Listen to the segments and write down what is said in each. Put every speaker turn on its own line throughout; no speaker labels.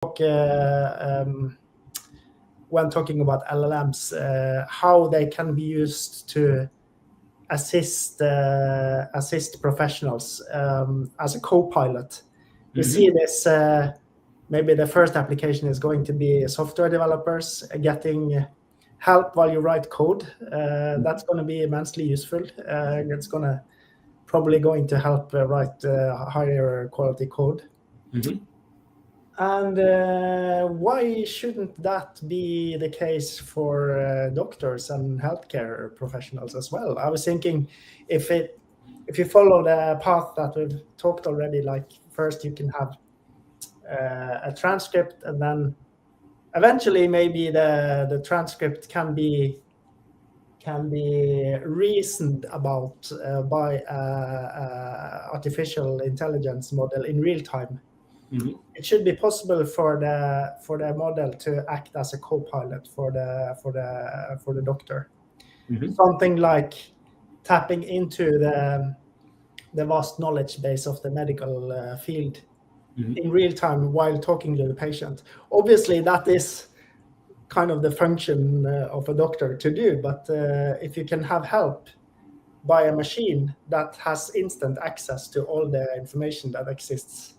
when talking about LLMs, how they can be used to assist professionals as a co-pilot. We see this. Maybe the first application is going to be software developers getting help while you write code. That's going to be immensely useful. It's probably going to help write higher quality code. And why shouldn't that be the case for doctors and healthcare professionals as well? I was thinking if you follow the path that we've talked already, like first you can have a transcript, and then eventually maybe the transcript can be reasoned about by artificial intelligence model in real time. It should be possible for the model to act as a co-pilot for the doctor. Something like tapping into the vast knowledge base of the medical field in real time while talking to the patient. Obviously, that is kind of the function of a doctor to do, but if you can have help by a machine that has instant access to all the information that exists,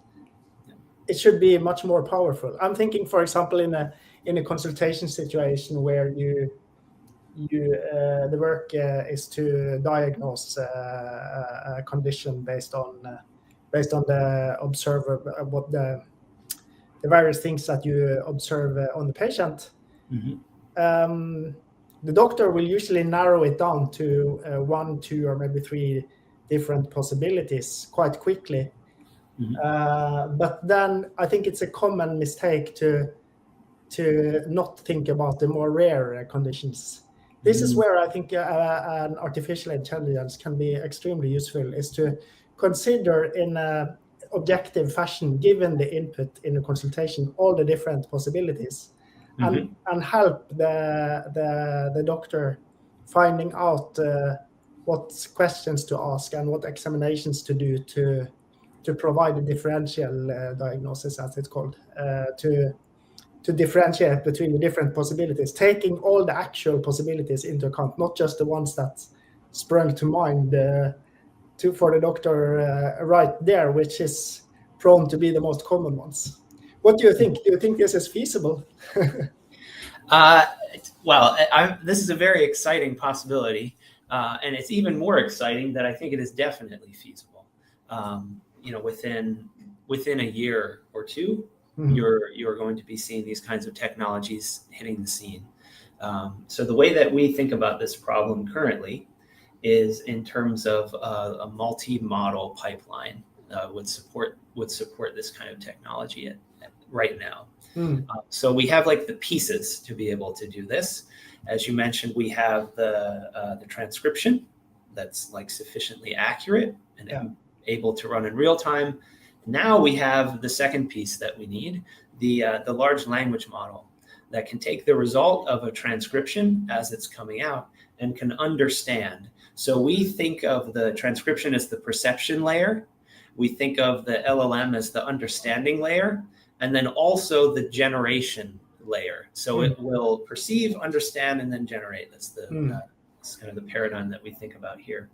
it should be much more powerful. I'm thinking, for example, in a consultation situation where the work is to diagnose a condition based on the observer, what the various things that you observe on the patient. The doctor will usually narrow it down to 1, 2, or maybe 3 different possibilities quite quickly. But then I think it's a common mistake to not think about the more rare conditions. This is where I think an artificial intelligence can be extremely useful, is to consider in an objective fashion, given the input in a consultation, all the different possibilities, and help the doctor finding out what questions to ask and what examinations to do to provide a differential diagnosis, as it's called, to differentiate between the different possibilities, taking all the actual possibilities into account, not just the ones that sprung to mind for the doctor right there, which is prone to be the most common ones. What do you think? Do you think this is feasible?
Well, this is a very exciting possibility, and it's even more exciting that I think it is definitely feasible. Within a year or two, you're going to be seeing these kinds of technologies hitting the scene. So the way that we think about this problem currently is in terms of a multi-model pipeline would support this kind of technology right now. So we have like the pieces to be able to do this. As you mentioned, we have the transcription that's like sufficiently accurate and able to run in real time. Now we have the second piece that we need, the large language model that can take the result of a transcription as it's coming out and can understand. So we think of the transcription as the perception layer. We think of the LLM as the understanding layer, and then also the generation layer. So it will perceive, understand, and then generate. That's kind of the paradigm that we think about here.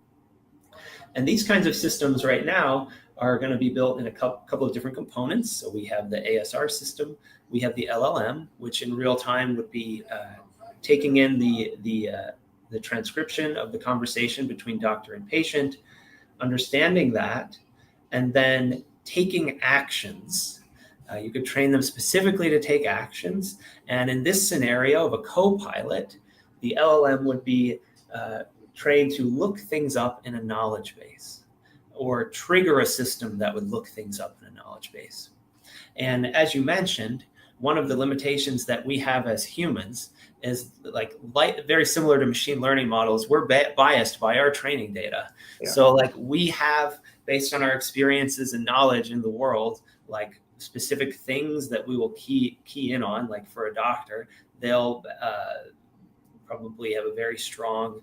And these kinds of systems right now are going to be built in a couple of different components. So we have the ASR system, we have the LLM, which in real time would be taking in the transcription of the conversation between doctor and patient, understanding that, and then taking actions. You could train them specifically to take actions. And in this scenario of a co-pilot, the LLM would be trained to look things up in a knowledge base or trigger a system that would look things up in a knowledge base. And as you mentioned, one of the limitations that we have as humans is very similar to machine learning models. We're biased by our training data. Yeah. So we have, based on our experiences and knowledge in the world, specific things that we will key in on. Like for a doctor, they'll probably have a very strong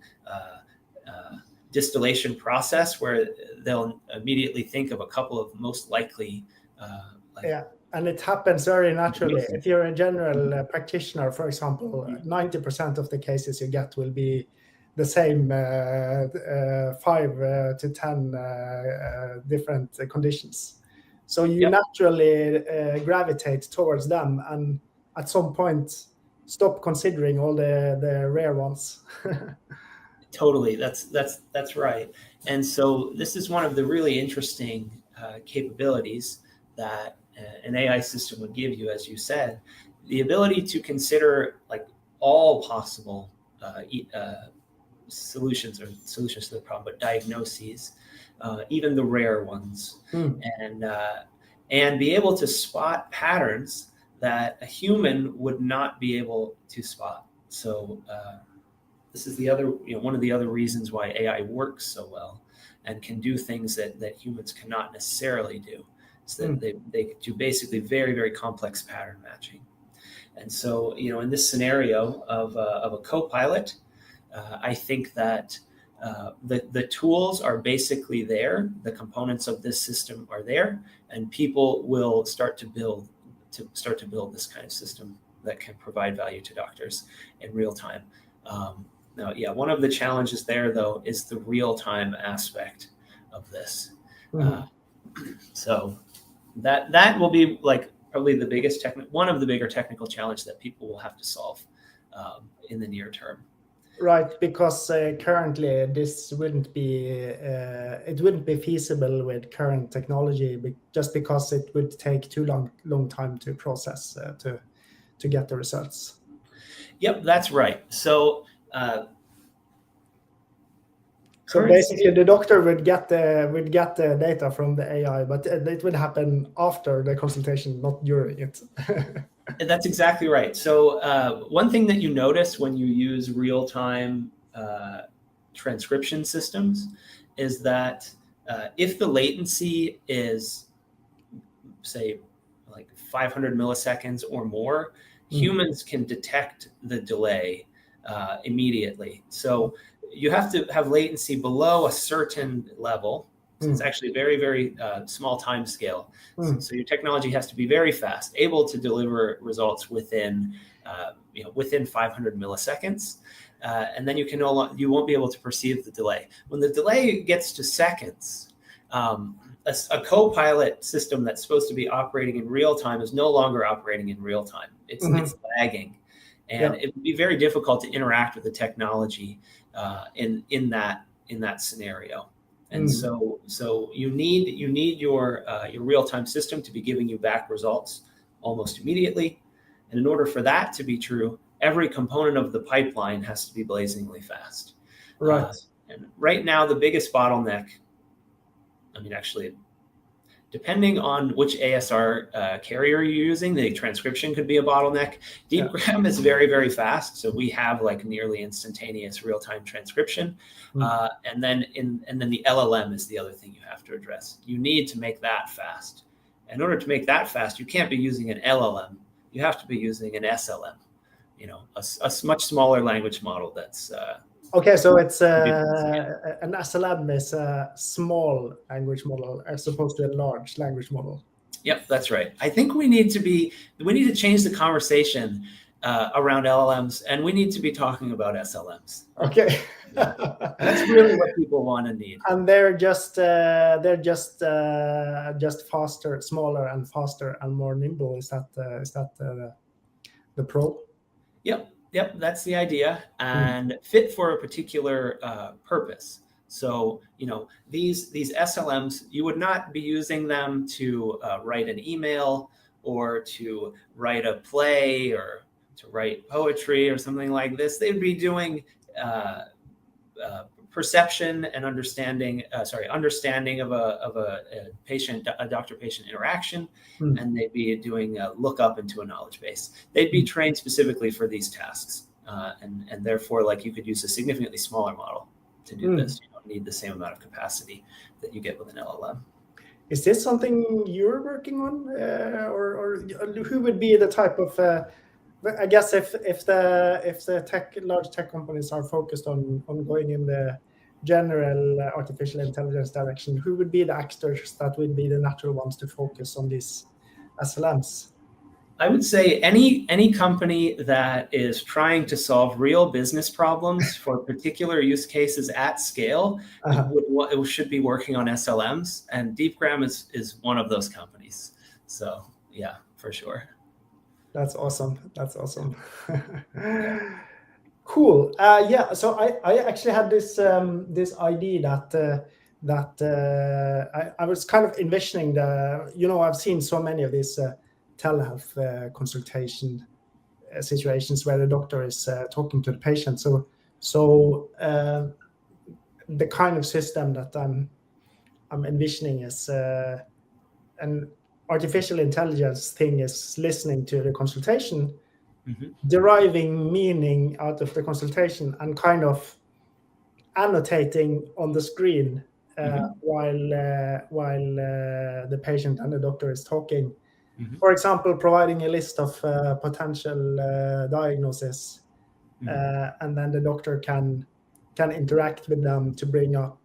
distillation process where they'll immediately think of a couple of most likely
And it happens very naturally. If you're a general practitioner, for example, 90% of the cases you get will be the same 5 to 10 different conditions. So you naturally gravitate towards them, and at some point stop considering all the rare ones.
Totally, that's right. And so this is one of the really interesting capabilities that an AI system would give you, as you said, the ability to consider like all possible solutions to the problem, but diagnoses, even the rare ones, and be able to spot patterns that a human would not be able to spot. So this is the other, one of the other reasons why AI works so well and can do things that humans cannot necessarily do. So that they do basically very, very complex pattern matching. And so, in this scenario of a copilot, I think that the tools are basically there, the components of this system are there, and people will start to build this kind of system that can provide value to doctors in real time. Now, one of the challenges there, though, is the real-time aspect of this. So that will be like probably the biggest one of the bigger technical challenges that people will have to solve in the near term.
Right, because currently this wouldn't be feasible with current technology, just because it would take too long time to process to get the results.
Yep, that's right. So
basically, the doctor would get the data from the AI, but it would happen after the consultation, not during it.
That's exactly right. So one thing that you notice when you use real-time transcription systems is that if the latency is, say, like 500 milliseconds or more, humans can detect the delay immediately. So you have to have latency below a certain level. So it's actually a very, very small time scale. So your technology has to be very fast, able to deliver results within 500 milliseconds. And then you won't be able to perceive the delay. When the delay gets to seconds, a co-pilot system that's supposed to be operating in real time is no longer operating in real time. It's lagging. And it would be very difficult to interact with the technology in that scenario. And so you need your real-time system to be giving you back results almost immediately. And in order for that to be true, every component of the pipeline has to be blazingly fast.
Right.
And right now, the biggest bottleneck, actually, depending on which ASR carrier you're using, the transcription could be a bottleneck. Deepgram is very, very fast, so we have like nearly instantaneous real-time transcription. And then the LLM is the other thing you have to address. You need to make that fast. In order to make that fast, you can't be using an LLM. You have to be using an SLM. A much smaller language model that's.
Okay, so it's an SLM is a small language model as opposed to a large language model.
Yep, that's right. I think we need to change the conversation around LLMs, and we need to be talking about SLMs.
Okay,
that's really what people want and need.
And they're just faster, smaller, and faster and more nimble. Is that the pro?
Yep, that's the idea, and fit for a particular purpose. So, these SLMs, you would not be using them to write an email or to write a play or to write poetry or something like this. They'd be doing perception and understanding of a doctor-patient interaction, and they'd be doing a lookup into a knowledge base. They'd be trained specifically for these tasks, and therefore, like, you could use a significantly smaller model to do this. You don't need the same amount of capacity that you get with an LLM.
Is this something you're working on, or who would be the type of? I guess if the large tech companies are focused on going in the general artificial intelligence direction, who would be the actors that would be the natural ones to focus on these SLMs?
I would say any company that is trying to solve real business problems for particular use cases at scale it should be working on SLMs, and Deepgram is one of those companies. So yeah, for sure.
That's awesome. That's awesome.
Yeah.
Cool. Yeah. So I actually had this this idea that I was kind of envisioning I've seen so many of these telehealth consultation situations where the doctor is talking to the patient. So the kind of system that I'm envisioning is an artificial intelligence thing is listening to the consultation, deriving meaning out of the consultation, and kind of annotating on the screen while the patient and the doctor is talking. For example, providing a list of potential diagnoses, and then the doctor can interact with them to bring up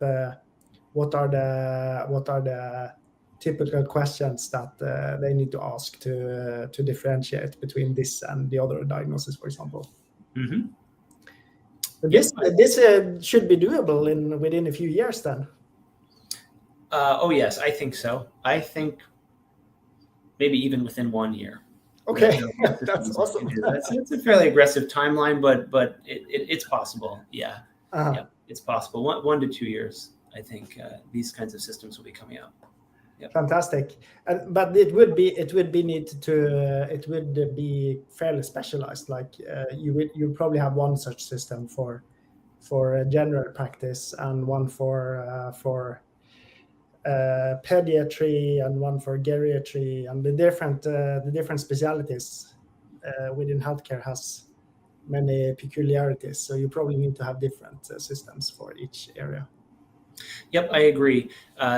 what are the typical questions that they need to ask to differentiate between this and the other diagnosis, for example. This should be doable within a few years then.
Oh yes, I think so. I think maybe even within 1 year.
Okay, that's awesome.
It's a fairly aggressive timeline, but it's possible. Yeah, yeah, it's possible. 1 to 2 years, I think these kinds of systems will be coming out. Yep.
Fantastic, but it would be it would be fairly specialized. Like you probably have one such system for general practice, and one for pediatry, and one for geriatry, and the different specialties within healthcare has many peculiarities. So you probably need to have different systems for each area.
Yep, I agree.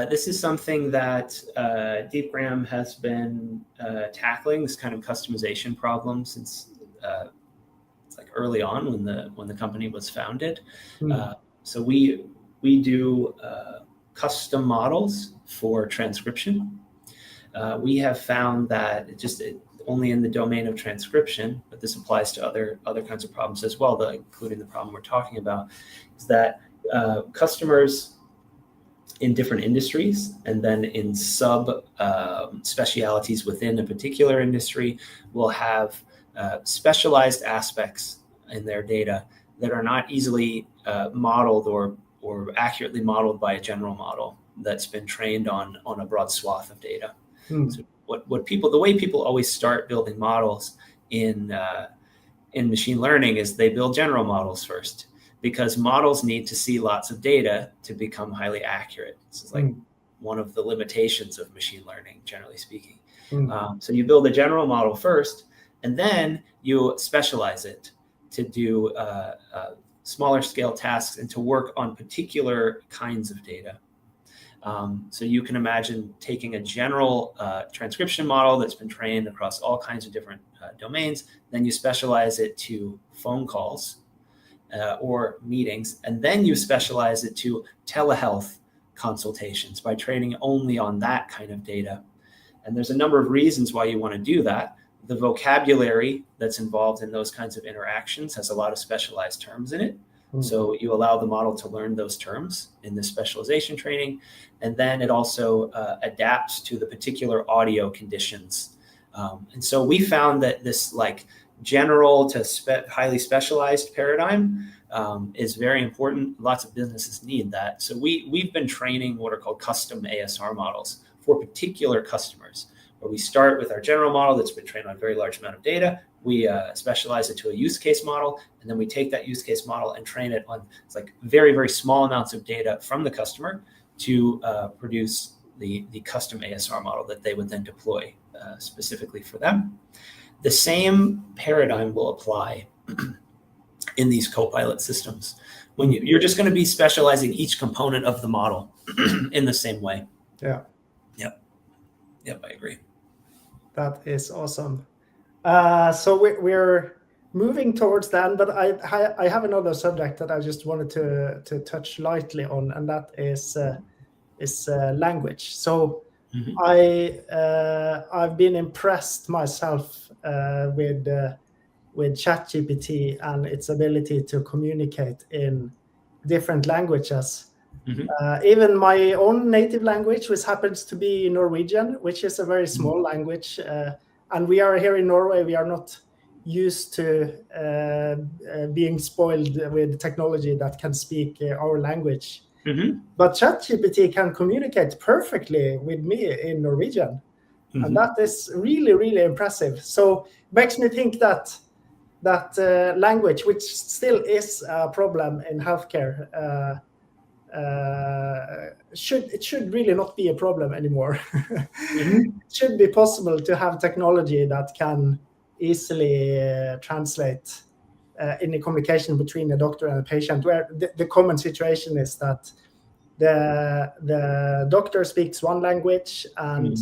This is something that Deepgram has been tackling, this kind of customization problem, since it's like early on when the company was founded. So we do custom models for transcription. We have found that only in the domain of transcription, but this applies to other kinds of problems as well, including the problem we're talking about, is that customers in different industries, and then in sub specialities within a particular industry, will have specialized aspects in their data that are not easily modeled or accurately modeled by a general model that's been trained on a broad swath of data. So the way people always start building models in machine learning is they build general models first, because models need to see lots of data to become highly accurate. This is like one of the limitations of machine learning, generally speaking. So you build a general model first, and then you specialize it to do smaller scale tasks and to work on particular kinds of data. So you can imagine taking a general transcription model that's been trained across all kinds of different domains, then you specialize it to phone calls or meetings, and then you specialize it to telehealth consultations by training only on that kind of data. And there's a number of reasons why you want to do that. The vocabulary that's involved in those kinds of interactions has a lot of specialized terms in it. So you allow the model to learn those terms in this specialization training. And then it also adapts to the particular audio conditions. And so we found that this like general to highly specialized paradigm is very important. Lots of businesses need that. So we've been training what are called custom ASR models for particular customers, where we start with our general model that's been trained on a very large amount of data. We specialize it to a use case model, and then we take that use case model and train it on like very, very small amounts of data from the customer to produce the custom ASR model that they would then deploy specifically for them. The same paradigm will apply in these Copilot systems. When you're just going to be specializing each component of the model in the same way.
Yeah.
Yep, I agree.
That is awesome. So we're moving towards the end, but I have another subject that I just wanted to touch lightly on, and that is language. So I've been impressed myself with ChatGPT and its ability to communicate in different languages. Even my own native language, which happens to be Norwegian, which is a very small language, and we are here in Norway. We are not used to being spoiled with technology that can speak our language. But ChatGPT can communicate perfectly with me in Norwegian, and that is really, really impressive. So makes me think that language, which still is a problem in healthcare, it should really not be a problem anymore. It should be possible to have technology that can easily translate in the communication between a doctor and a patient, where the common situation is that the doctor speaks one language and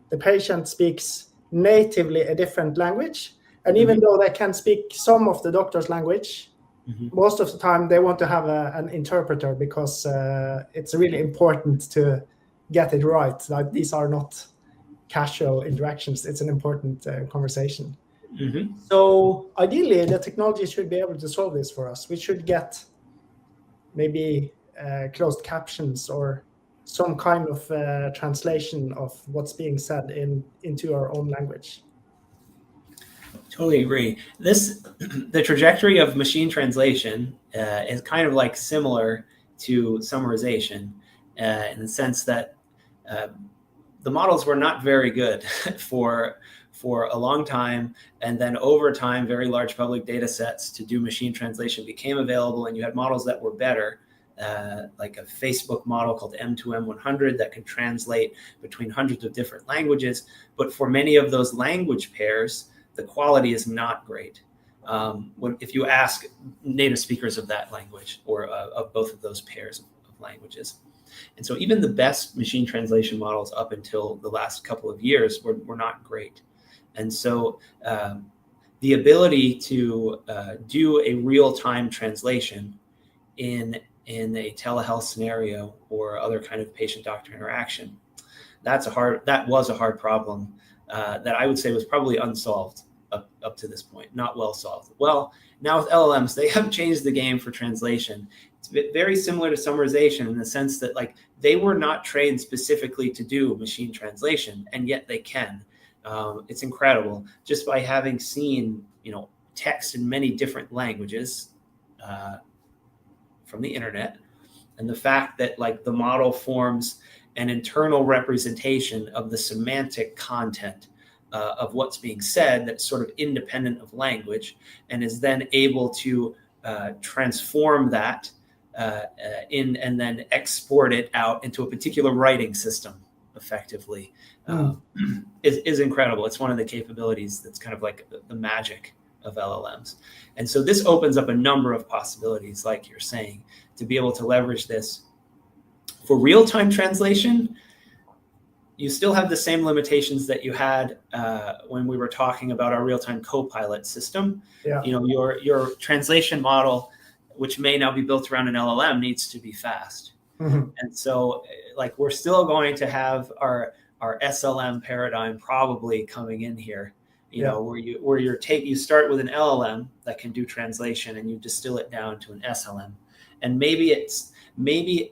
the patient speaks natively a different language. And even though they can speak some of the doctor's language, most of the time they want to have an interpreter, because it's really important to get it right. Like, these are not casual interactions. It's an important conversation. So ideally, the technology should be able to solve this for us. We should get maybe closed captions or some kind of translation of what's being said into our own language.
Totally agree. The trajectory of machine translation is kind of like similar to summarization in the sense that the models were not very good for a long time, and then over time, very large public data sets to do machine translation became available, and you had models that were better, like a Facebook model called M2M100 that can translate between hundreds of different languages. But for many of those language pairs, the quality is not great. If you ask native speakers of that language or of both of those pairs of languages. And so even the best machine translation models up until the last couple of years were not great. And so the ability to do a real-time translation in a telehealth scenario or other kind of patient-doctor interaction, that was a hard problem that I would say was probably unsolved up to this point, not well solved. Well, now with LLMs, they have changed the game for translation. It's very similar to summarization in the sense that, like, they were not trained specifically to do machine translation, and yet they can. It's incredible just by having seen, text in many different languages from the internet, and the fact that, like, the model forms an internal representation of the semantic content of what's being said that's sort of independent of language, and is then able to transform that and then export it out into a particular writing system effectively is incredible. It's one of the capabilities that's kind of like the magic of LLMs. And so this opens up a number of possibilities, like you're saying, to be able to leverage this for real-time translation. You still have the same limitations that you had when we were talking about our real-time Copilot system.
Yeah.
Your translation model, which may now be built around an LLM, needs to be fast. And so, like, we're still going to have our SLM paradigm probably coming in here. Where you start with an LLM that can do translation, and you distill it down to an SLM, and maybe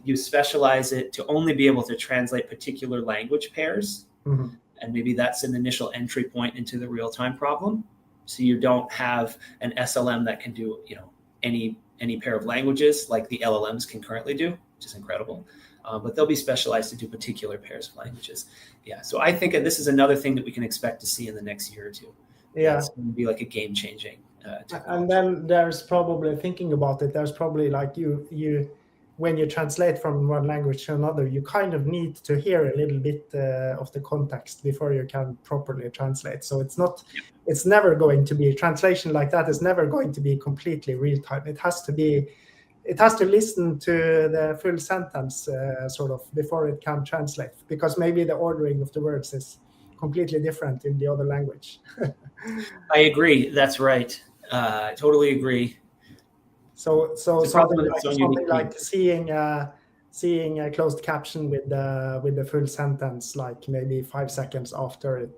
you specialize it to only be able to translate particular language pairs. And maybe that's an initial entry point into the real-time problem. So you don't have an SLM that can do, any pair of languages like the LLMs can currently do, which is incredible. But they'll be specialized to do particular pairs of languages. Yeah. So I think this is another thing that we can expect to see in the next year or two.
Yeah.
It's going to be like a game-changing technology.
And then there's probably, thinking about it, there's probably, like, you when you translate from one language to another, you kind of need to hear a little bit of the context before you can properly translate. So it's never going to be, translation like that is never going to be completely real time. It has to listen to the full sentence sort of before it can translate, because maybe the ordering of the words is completely different in the other language.
I agree. That's right. I totally agree.
So something like seeing seeing a closed caption with the full sentence, like maybe 5 seconds after it,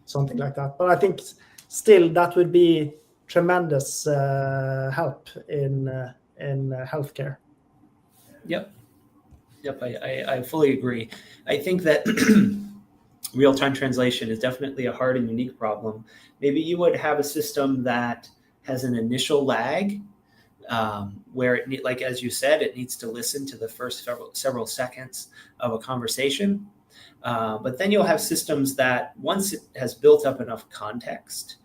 something like that. But I think still that would be tremendous help in healthcare.
Yep, I fully agree. I think that real-time translation is definitely a hard and unique problem. Maybe you would have a system that has an initial lag, where like as you said, it needs to listen to the first several seconds of a conversation. But then you'll have systems that once it has built up enough context,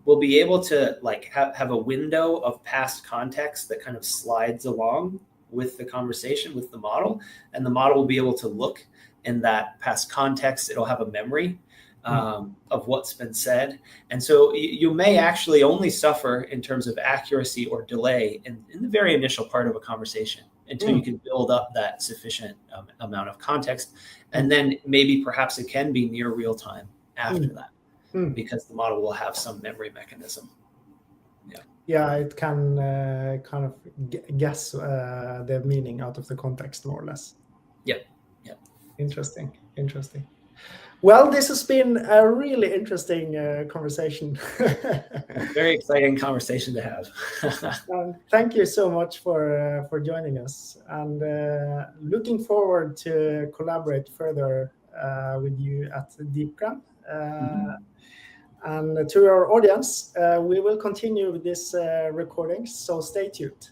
will be able to like have a window of past context that kind of slides along with the conversation, with the model, and the model will be able to look in that past context. It'll have a memory of what's been said. And so you may actually only suffer in terms of accuracy or delay in the very initial part of a conversation until you can build up that sufficient amount of context. And then maybe perhaps it can be near real time after that, because the model will have some memory mechanism.
Yeah, it can kind of guess the meaning out of the context, more or less.
Yep.
Interesting. Well, this has been a really interesting conversation.
Very exciting conversation to have.
Thank you so much for joining us, and looking forward to collaborate further with you at Deepgram. And to our audience, we will continue with this recording, so stay tuned.